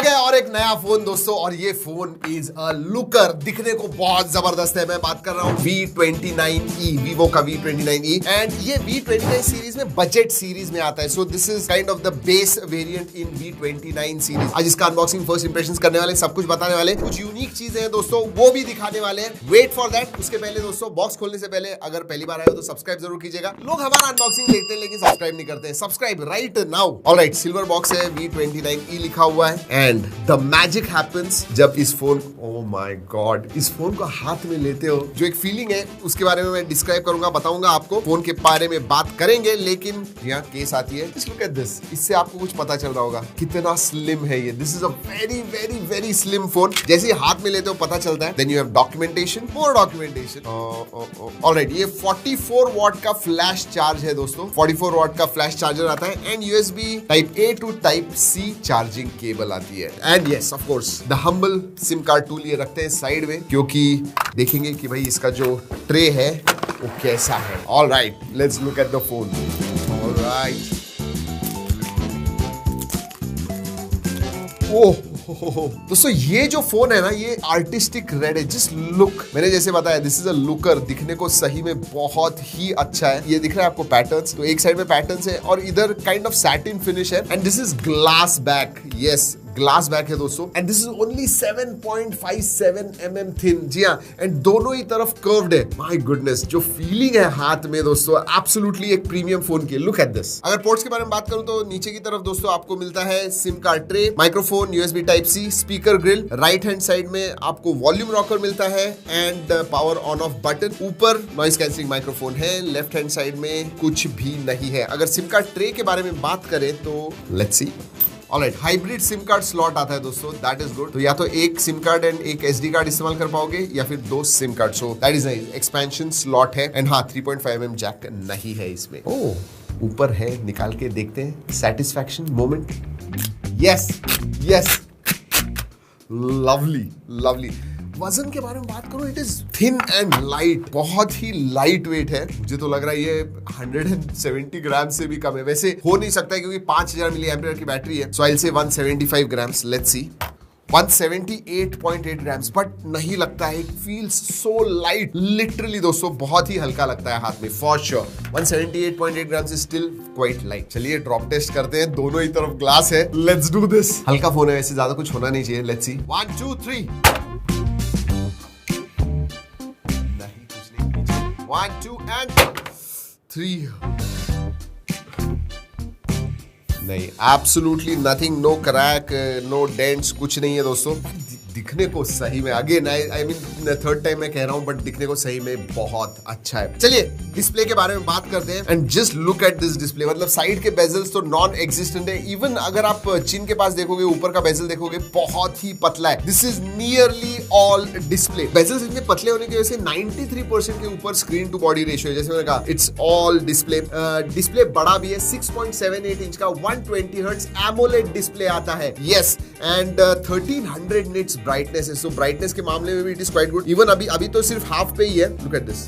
गया और एक नया फोन दोस्तों, और ये फोन इज अ लुकर, दिखने को बहुत जबरदस्त है। मैं बात कर रहा हूँ V29e, Vivo का V29e, एंड ये V29 सीरीज में बजट सीरीज में आता है। So this is kind of the base variant in V29 series. आज इसका अनबॉक्सिंग, फर्स्ट इंप्रेशंस करने वाले, सब कुछ बताने वाले, कुछ यूनिक चीजें हैं दोस्तों वो भी दिखाने वाले हैं। Wait for that. उसके पहले दोस्तों, बॉक्स खोलने से पहले अगर पहली बार आए हो तो सब्सक्राइब जरूर कीजिएगा। लोग हमारा अनबॉक्सिंग देखते हैं लेकिन सब्सक्राइब नहीं करते हैं। Subscribe right now. Alright, silver box है, V29e लिखा हुआ है, एंड द मैजिक हैपेंस जब इस फोन, ओह माय गॉड, इस फोन को हाथ में लेते हो, जो एक फीलिंग है उसके बारे में मैं डिस्क्राइब करूंगा, बताऊंगा आपको, फोन के बारे में बात करेंगे। लेकिन यहाँ केस आती है, लुक एट दिस। इससे आपको कुछ पता चल रहा होगा कितना स्लिम है ये। This is a very very very slim phone. जैसे ही हाथ में लेते हो पता चलता है। Then you have documentation, more documentation. Alright, ये 44 वॉट का फ्लैश चार्ज है दोस्तों, 44 वॉट का फ्लैश चार्जर आता है, and USB type A to type C charging cable आती है। And yes, of course, the humble SIM card tool ये रखते हैं साइड में, क्योंकि देखेंगे कि भाई इसका जो ट्रे है वो कैसा है। Alright, let's look at the phone. Alright, oh दोस्तों, ये जो फोन है ना, ये आर्टिस्टिक रेड है। जस्ट लुक, मैंने जैसे बताया, दिस इज अ लुकर, दिखने को सही में बहुत ही अच्छा है। ये दिख रहा है आपको पैटर्न्स, तो एक साइड में पैटर्न्स है और इधर काइंड ऑफ सैटिन फिनिश है, and this is glass back. Yes, glass back है दोस्तों, and this is only 7.57 mm thin. जी हाँ, एंड दोनों ही तरफ कर्व्ड है। माय गुडनेस, जो फीलिंग है हाथ में दोस्तों, एब्सोल्युटली एक प्रीमियम फोन की। Look at this. अगर पोर्ट्स के बारे में बात करूं तो नीचे की तरफ दोस्तों आपको मिलता है SIM card tray, microphone, USB type C, speaker grill. Right hand side में आपको वॉल्यूम रॉकर मिलता है and power on off button. ऊपर नॉइज कैंसिलिंग माइक्रोफोन है। लेफ्ट हैंड साइड में कुछ भी नहीं है। अगर सिम कार्ड ट्रे के बारे में बात करें तो let's see. Alright, hybrid SIM card slot आता है दोस्तों, दैट इज गुड। तो या तो एक सिम कार्ड एंड एक SD कार्ड इस्तेमाल कर पाओगे, या फिर दो SIM card. So that is nice. Expansion slot है, एंड हाँ, 3.5 mm जैक नहीं है इसमें। ओह, ऊपर है, निकाल के देखते हैं। Satisfaction moment. Yes yes, lovely lovely. वजन के बारे में बात करूं, it is thin and light, बहुत ही लाइट वेट है। मुझे तो लग रहा है ये 170 ग्राम से भी कम है। वैसे हो नहीं सकता है क्योंकि 5000 मिली एम्पियर की बैटरी है। सो I will say 175 grams. Let's see, 178.8 grams, but नहीं लगता है। It feels so light, literally दोस्तों, बहुत ही हल्का लगता है हाथ में, for sure. 178.8 grams is still quite light. चलिए ड्रॉप टेस्ट करते हैं। दोनों ही तरफ ग्लास है, लेट्स डू दिस। हल्का फोन है, वैसे ज्यादा कुछ होना नहीं चाहिए। Let's see, 1 2 3। 1 2 and 3। नहीं, absolutely nothing, no crack, no dents, कुछ नहीं है दोस्तों। दिखने को सही में, again I mean third time मैं कह रहा हूं, बट दिखने को सही में बहुत अच्छा है। चलिए डिस्प्ले के बारे में बात करते हैं, and just look at this display. मतलब साइड के बेजल्स तो नॉन एग्जिस्टेंट है। इवन अगर आप चिन के पास देखोगे, ऊपर का बेजल देखोगे, बहुत ही पतला है। This is nearly all display. Bezels इतने पतले होने की वजह से 93% के ऊपर स्क्रीन टू बॉडी रेशियो है। जैसे मैंने कहा, इट्स ऑल डिस्प्ले। डिस्प्ले बड़ा भी है, 6.78 इंच का 120 हर्ट्ज एमोलेड डिस्प्ले आता है। यस, एंड 1300 निट्स ब्राइटनेस है। सो ब्राइटनेस के मामले में भी it is quite good. Even अभी तो सिर्फ हाफ पे ही है। Look at this,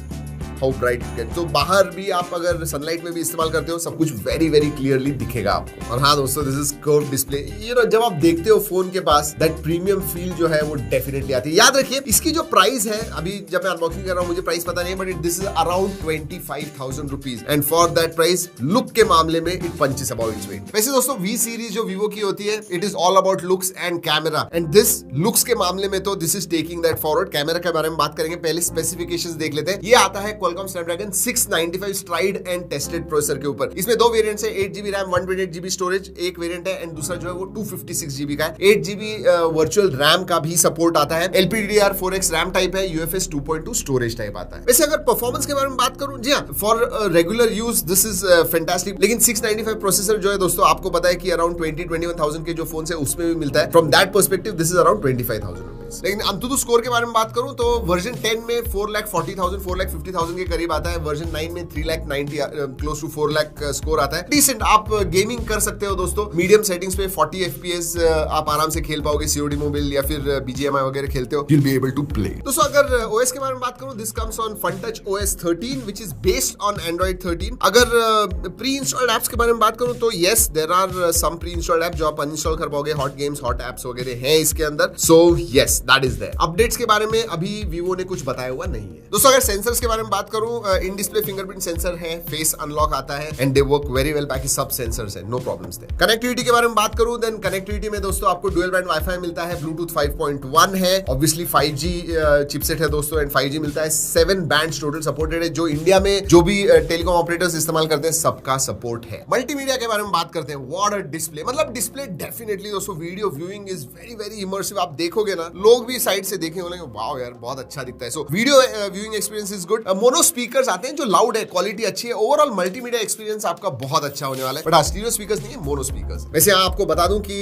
how bright it gets. तो बाहर भी आप अगर सनलाइट में भी इस्तेमाल करते हो, सब कुछ वेरी वेरी क्लियरली दिखेगा आपको। और हाँ दोस्तों, this is curve display. You know, जब आप देखते हो फोन के पास, दैट प्रीमियम फील जो है वो डेफिनेटली आती है। याद रखिए, इसकी जो प्राइस है, अभी जब मैं अनबॉक्सिंग कर रहा हूँ, मुझे प्राइस पता नहीं है, but this is around 25,000 rupees, and for that price, look के मामले में it punches about its weight. वैसे दोस्तों, V सीरीज जो वीवो की होती है, it is all about looks and camera, and this looks के मामले में तो this is taking that forward. Camera के बारे में बात करेंगे, पहले स्पेसिफिकेशंस देख लेते हैं। ये आता है Qualcomm Snapdragon 695 STRIDE and tested processor के ऊपर। इसमें दो वेरिएंट्स है, 8GB रैम, 128GB स्टोरेज एक वेरिएंट है, एंड दूसरा जो है वो 256GB का है। 8GB वर्चुअल रैम का भी सपोर्ट आता है। LPDDR4X रैम टाइप है, UFS 2.2 स्टोरेज टाइप आता है। वैसे अगर परफॉर्मेंस के बारे में बात करूं, जी हाँ, for regular use this is fantastic. लेकिन 695 प्रोसेसर जो है दोस्तों, आपको पता है कि अराउंड 20-21,000 के जो फोन है उसमें भी मिलता है। From that perspective, this is around 25,000 rupees. Rupees. लेकिन अंतुतु स्कोर के बारे में बात करूं तो वर्जन 10 में 4,40,000 4,50,000 के करीब आता है। वर्जन 9 में 3,90,000 क्लोज टू 4 लाख स्कोर आता है। डिसेंट आप गेमिंग कर सकते हो दोस्तों। मीडियम सेटिंग्स पे 40 FPS आप आराम से खेल पाओगे। COD मोबाइल या फिर BGMI वगैरह खेलते हो, you'll be able to play। दोस्तों अगर OS के बारे में बात करूं, this comes on FunTouch OS 13 which is based on Android 13। अगर प्री इंस्टॉल्ड एप्स के बारे में बात करूं तो yes there are some pre installed app जो आप अनइंस्टॉल कर पाओगे। हॉट गेम्स, हॉट एप्स वगैरह हैं इसके अंदर। So yes that is there। Updates के बारे में अभी Vivo ने कुछ बताया हुआ नहीं है। दोस्तों अगर सेंसर्स के बारे में बात करूं, इन डिस्प्ले फिंगरप्रिंट सेंसर है, फेस अनलॉक आता है and they work very well. बाकी सब सेंसर्स है, नो प्रॉब्लम्स देयर। कनेक्टिविटी के बारे में बात करूं देन कनेक्टिविटी में दोस्तों आपको डुअल बैंड वाईफाई मिलता है, ब्लूटूथ 5.1 है, ऑब्वियसली 5G चिपसेट है दोस्तों एंड 5G मिलता है। 7 बैंड्स टोटल सपोर्टेड है, जो इंडिया में जो भी टेलीकॉम ऑपरेटर्स इस्तेमाल करते हैं सबका सपोर्ट है। मल्टीमीडिया के बारे में बात करते हैं, व्हाट अ डिस्प्ले। मतलब डिस्प्ले डेफिनेटली दोस्तों video viewing is very very immersive. आप देखोगे ना, लोग भी साइड से देखेंगे बोलेंगे वाओ यार बहुत अच्छा दिखता है। So video viewing experience is good. Mono speakers आते हैं जो लाउड है, क्वालिटी अच्छी है। ओवरऑल मल्टीमीडिया एक्सपीरियंस आपका बहुत अच्छा होने वाला है। बट स्टीरियो स्पीकर्स नहीं है, मोनो स्पीकर्स। वैसे आपको बता दूं कि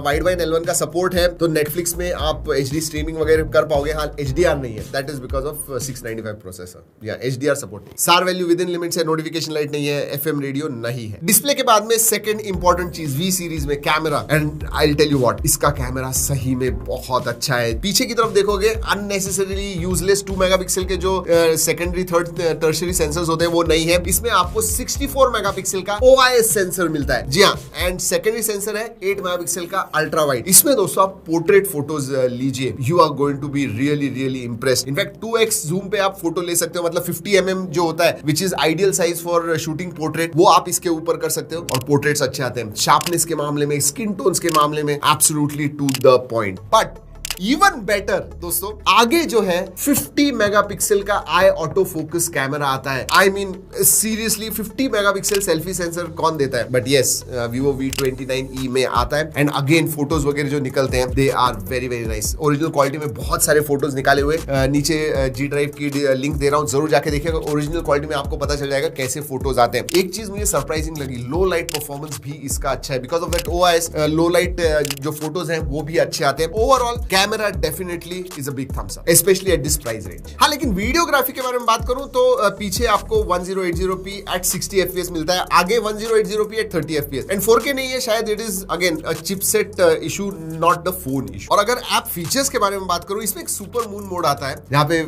वाइड वाइन L1 का सपोर्ट है, तो नेटफ्लिक्स में आप HD स्ट्रीमिंग वगैरह कर पाओगे। हाँ HDR नहीं है, that is because of 695 processor या HDR सपोर्ट नहीं। सार वैल्यू विद इन लिमिट्स है, नोटिफिकेशन लाइट नहीं है, FM रेडियो नहीं है। डिस्प्ले के बाद में सेकंड इंपॉर्टेंट चीज V सीरीज में camera, and I will tell you what, इसका कैमरा सही में बहुत अच्छा है। पीछे की तरफ देखोगे अननेसेसरीली यूजलेस 2 मेगापिक्सल के जो सेकेंडरी थर्ड टर्शियरी सेंसर्स होते हैं वो नहीं है। इसमें आपको 64 मेगापिक्सल का OIS सेंसर मिलता है, जी हाँ, एंड सेकेंडरी सेंसर है 8 मेगापिक्सल का अल्ट्रा वाइड। इसमें दोस्तों आप पोर्ट्रेट फोटोज लीजिए, you are going to be really really impressed. In fact 2x zoom पे आप फोटो ले सकते हो, मतलब 50 mm जो होता है which is ideal size for shooting portrait, वो आप इसके ऊपर कर सकते हो और पोर्ट्रेट्स अच्छे आते हैं। शार्पनेस के मामले में, स्किन टोन्स के मामले में absolutely to the point. But even better दोस्तों, आगे जो है 50 मेगापिक्सल का आई ऑटो फोकस कैमरा आता है। I mean seriously 50 megapixel selfie sensor कौन देता है? बट यस Vivo V29e में आता है एंड अगेन फोटोज वगैरह जो निकलते हैं they are very very nice. Original quality में बहुत सारे फोटोज निकाले हुए, नीचे G ड्राइव की लिंक दे रहा हूं, जरूर जाके देखिएगा। ओरिजिनल क्वालिटी में आपको पता चल जाएगा कैसे फोटोज आते हैं। एक चीज मुझे सरप्राइजिंग लगी, लो लाइट परफॉर्मेंस भी इसका अच्छा है। Because of that OIS low light जो फोटोज हैं वो भी अच्छे आते हैं। Overall camera definitely is a big thumbs up, specially at this price range. हाँ, लेकिन वीडियोग्राफी के बारे में बात करूं तो पीछे आपको 1080p एट 60 FPS मिलता है, आगे 1080p eight 30 FPS and 4K नहीं है शायद। It is again a chipset issue, not the phone issue. और अगर आप फीचर्स के बारे में बात करूं, इसमें एक सुपर मून मोड आता है जहां पे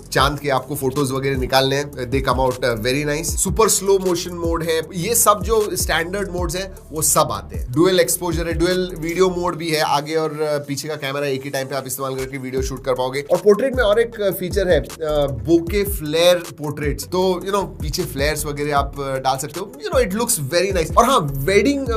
चांद के आपको फोटोज वगैरह निकालने हैं, they come out very nice. Super slow motion mode है, ये सब जो स्टैंडर्ड मोड्स हैं वो सब आते हैं। डुअल एक्सपोजर है, डुअल वीडियो मोड भी है, आगे और पीछे का कैमरा एक ही टाइम पे आप इस्तेमाल करके वीडियो शूट कर पाओगे। और पोर्ट्रेट में और एक फीचर है बोके फ्लेयर पोर्ट्रेट्स, तो यू नो पीछे फ्लेयर्स वगैरह आप डाल सकते हो, you know it looks very nice. और हाँ, वेडिंग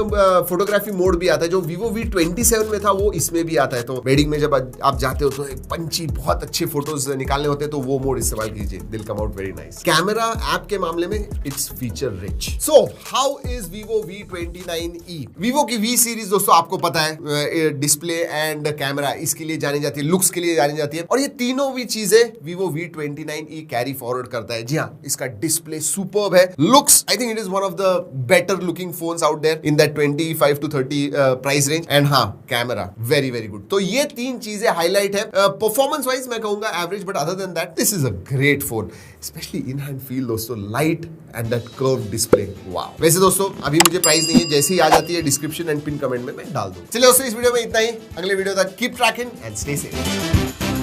फोटोग्राफी मोड भी आता है, जो Vivo V27 में था वो इसमें भी आता है। तो वेडिंग में जब आप जाते हो तो एक पंची बहुत अच्छे फोटोज निकालने होते हैं, तो वो मोड इस्तेमाल कीजिए, दिल कम out very nice. Camera app के मामले में its feature rich. So how is Vivo V29e? Vivo की V सीरीज दोस्तों आपको पता है डिस्प्ले एंड कैमरा इसके लिए जानी जाती है, लुक्स के लिए जानी जाती है, और ये तीनों भी चीजें Vivo V29e कैरी फॉरवर्ड करता है। जी हाँ, इसका डिस्प्ले सुपर्ब है, looks I think it is one of the better looking phones out there in that 25 to 30 price range, and हाँ कैमरा वेरी वेरी गुड। तो ये तीन चीजें हाईलाइट है। परफॉर्मेंस वाइज मैं कहूंगा average, but other than that this is a great phone, specially in hand feel दोस्तों, light and that curve display, wow. वैसे दोस्तों अभी मुझे प्राइस नहीं है, जैसे ही आ जाती है डिस्क्रिप्शन एंड पिन कमेंट में मैं डाल दूं। चलिए दोस्तों इस वीडियो में इतना ही, अगले वीडियो तक keep trekking and stay safe.